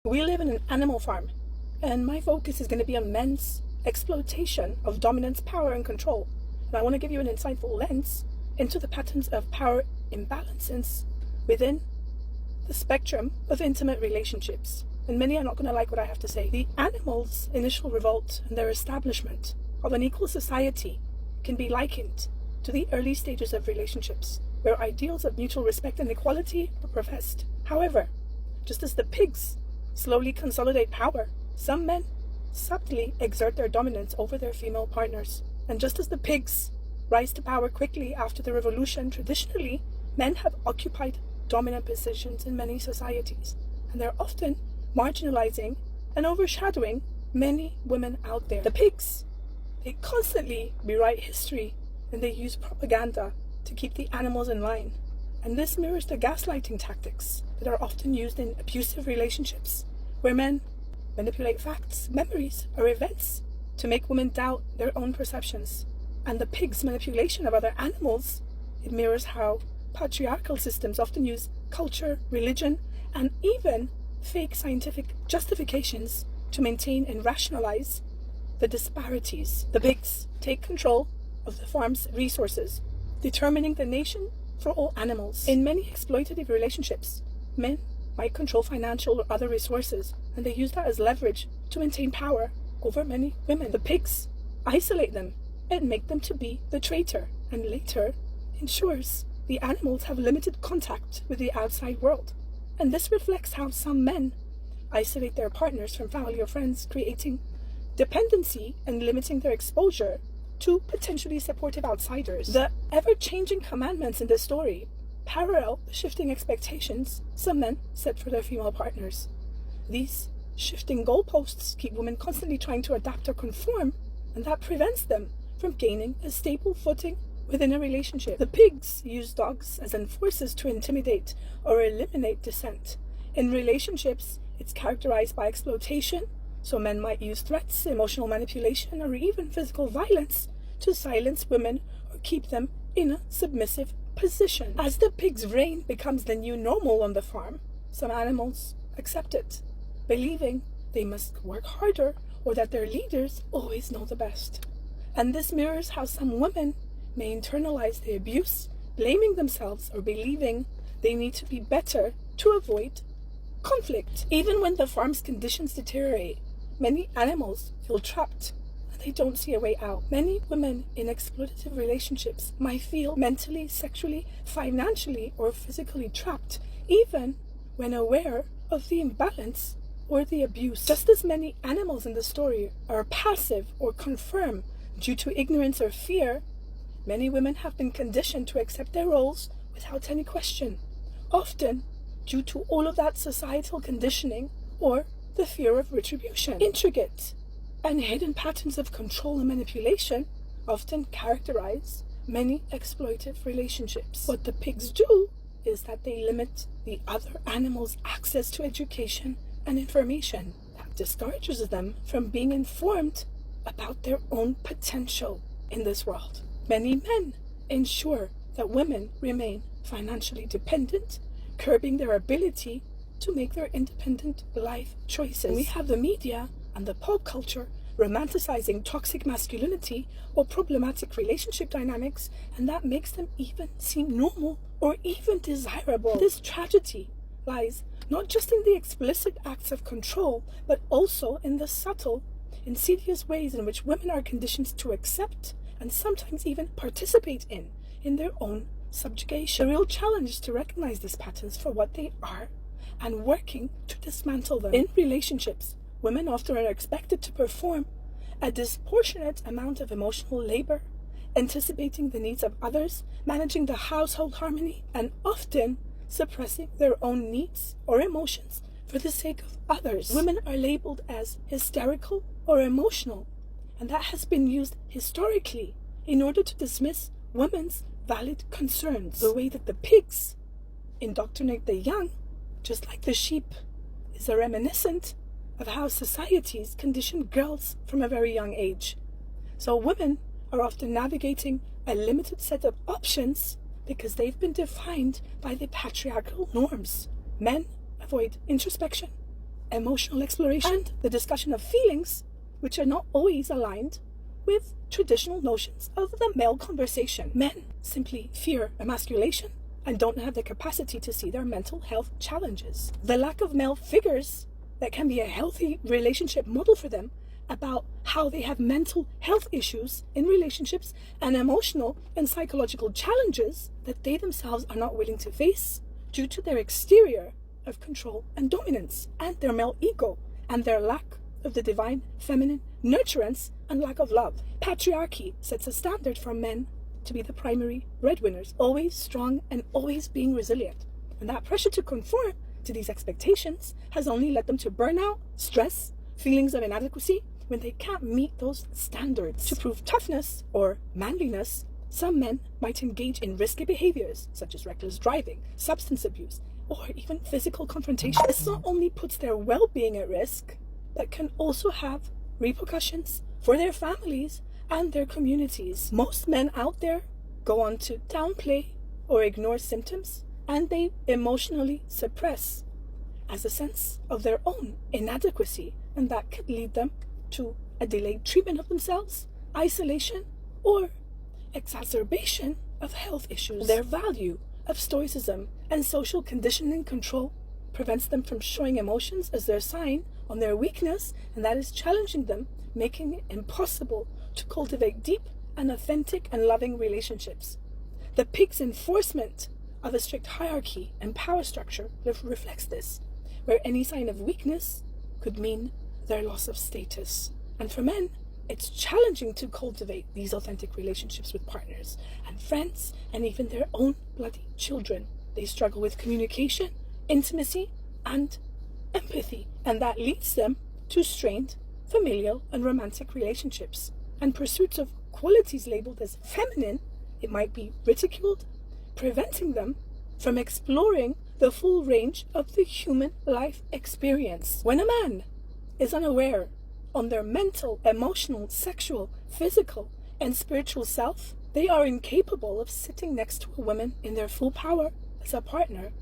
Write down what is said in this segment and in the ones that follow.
We live in an animal farm, and my focus is going to be on men's exploitation of dominance, power, and control. And I want to give you an insightful lens into the patterns of power imbalances within the spectrum of intimate relationships. And many are not going to like what I have to say. The animals' initial revolt and their establishment of an equal society can be likened to the early stages of relationships, where ideals of mutual respect and equality are professed. However, just as the pigs slowly consolidate power, some men subtly exert their dominance over their female partners. And just as the pigs rise to power quickly after the revolution, traditionally, men have occupied dominant positions in many societies, and they're often marginalizing and overshadowing many women out there. The pigs, they constantly rewrite history, and they use propaganda to keep the animals in line. And this mirrors the gaslighting tactics that are often used in abusive relationships, where men manipulate facts, memories, or events to make women doubt their own perceptions. And the pig's manipulation of other animals, it mirrors how patriarchal systems often use culture, religion, and even fake scientific justifications to maintain and rationalize the disparities. The pigs take control of the farm's resources, determining the nation for all animals. In many exploitative relationships, men might control financial or other resources, and they use that as leverage to maintain power over many women. The pigs isolate them and make them to be the traitor, and later ensures the animals have limited contact with the outside world. And this reflects how some men isolate their partners from family or friends, creating dependency and limiting their exposure to potentially supportive outsiders. The ever-changing commandments in this story parallel the shifting expectations some men set for their female partners. These shifting goalposts keep women constantly trying to adapt or conform, and that prevents them from gaining a stable footing within a relationship. The pigs use dogs as enforcers to intimidate or eliminate dissent. In relationships, it's characterized by exploitation, so men might use threats, emotional manipulation, or even physical violence to silence women or keep them in a submissive position. As the pig's reign becomes the new normal on the farm, some animals accept it, believing they must work harder or that their leaders always know the best. And this mirrors how some women may internalize the abuse, blaming themselves or believing they need to be better to avoid conflict. Even when the farm's conditions deteriorate, many animals feel trapped and they don't see a way out. Many women in exploitative relationships might feel mentally, sexually, financially, or physically trapped, even when aware of the imbalance or the abuse. Just as many animals in the story are passive or conform due to ignorance or fear, many women have been conditioned to accept their roles without any question, often due to all of that societal conditioning or the fear of retribution. Intricate and hidden patterns of control and manipulation often characterize many exploitive relationships. What the pigs do is that they limit the other animals' access to education and information. That discourages them from being informed about their own potential in this world. Many men ensure that women remain financially dependent, curbing their ability to make their independent life choices. We have the media and the pop culture romanticizing toxic masculinity or problematic relationship dynamics, and that makes them even seem normal or even desirable. This tragedy lies not just in the explicit acts of control, but also in the subtle, insidious ways in which women are conditioned to accept and sometimes even participate in their own subjugation. The real challenge is to recognize these patterns for what they are and working to dismantle them. In relationships, women often are expected to perform a disproportionate amount of emotional labor, anticipating the needs of others, managing the household harmony, and often suppressing their own needs or emotions for the sake of others. Women are labeled as hysterical or emotional, and that has been used historically in order to dismiss women's valid concerns. The way that the pigs indoctrinate the young, just like the sheep, is a reminiscent of how societies condition girls from a very young age. So women are often navigating a limited set of options because they've been defined by the patriarchal norms. Men avoid introspection, emotional exploration, and the discussion of feelings, which are not always aligned with traditional notions of the male conversation. Men simply fear emasculation and don't have the capacity to see their mental health challenges. The lack of male figures that can be a healthy relationship model for them about how they have mental health issues in relationships and emotional and psychological challenges that they themselves are not willing to face due to their exterior of control and dominance and their male ego and their lack of the divine feminine nurturance and lack of love. Patriarchy sets a standard for men to be the primary breadwinners, always strong and always being resilient. And that pressure to conform to these expectations has only led them to burnout, stress, feelings of inadequacy when they can't meet those standards. To prove toughness or manliness, some men might engage in risky behaviors such as reckless driving, substance abuse, or even physical confrontation. This not only puts their well-being at risk, but can also have repercussions for their families and their communities. Most men out there go on to downplay or ignore symptoms, and they emotionally suppress as a sense of their own inadequacy, and that could lead them to a delayed treatment of themselves, isolation, or exacerbation of health issues. Their value of stoicism and social conditioning control prevents them from showing emotions as their sign on their weakness, and that is challenging them, making it impossible to cultivate deep and authentic and loving relationships. The pig's enforcement of a strict hierarchy and power structure reflects this, where any sign of weakness could mean their loss of status. And for men, it's challenging to cultivate these authentic relationships with partners and friends and even their own bloody children. They struggle with communication, intimacy, and empathy, and that leads them to strained familial and romantic relationships and pursuits of qualities labeled as feminine. It might be ridiculed, preventing them from exploring the full range of the human life experience. When a man is unaware on their mental, emotional, sexual, physical, and spiritual self, they are incapable of sitting next to a woman in their full power as a partner,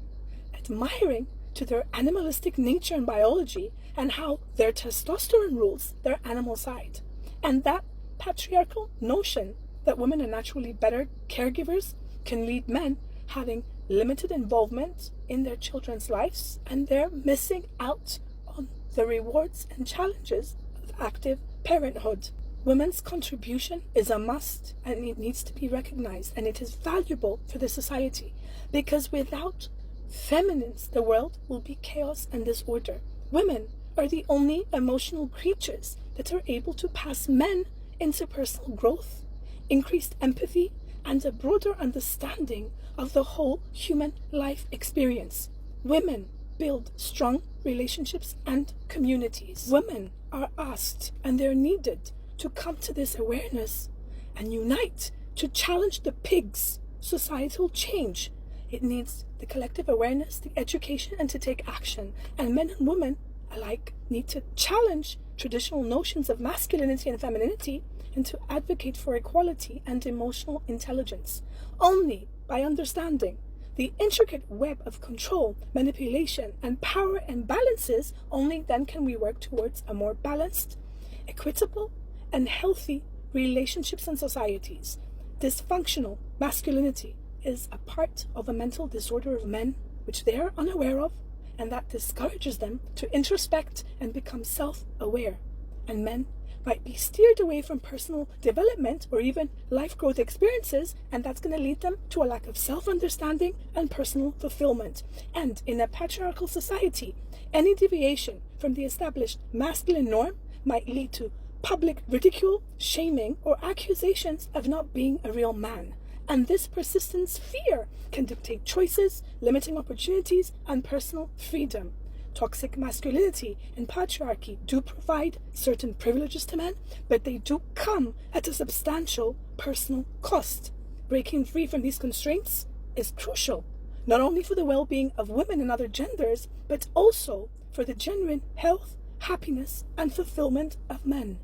admiring to their animalistic nature and biology and how their testosterone rules their animal side. And that patriarchal notion that women are naturally better caregivers can lead men having limited involvement in their children's lives, and they're missing out on the rewards and challenges of active parenthood. Women's contribution is a must, and it needs to be recognized, and it is valuable for the society, because without feminines, the world will be chaos and disorder. Women are the only emotional creatures that are able to pass men into personal growth, increased empathy, and a broader understanding of the whole human life experience. Women build strong relationships and communities. Women are asked, and they're needed, to come to this awareness and unite to challenge the pig's societal change. It needs the collective awareness, the education, and to take action. And men and women alike need to challenge traditional notions of masculinity and femininity and to advocate for equality and emotional intelligence. Only by understanding the intricate web of control, manipulation, and power imbalances, only then can we work towards a more balanced, equitable, and healthy relationships and societies. Dysfunctional masculinity is a part of a mental disorder of men which they are unaware of, and that discourages them to introspect and become self-aware. And men might be steered away from personal development or even life growth experiences, and that's going to lead them to a lack of self-understanding and personal fulfillment. And in a patriarchal society, any deviation from the established masculine norm might lead to public ridicule, shaming, or accusations of not being a real man. And this persistent fear can dictate choices, limiting opportunities, and personal freedom. Toxic masculinity and patriarchy do provide certain privileges to men, but they do come at a substantial personal cost. Breaking free from these constraints is crucial, not only for the well-being of women and other genders, but also for the genuine health, happiness, and fulfillment of men.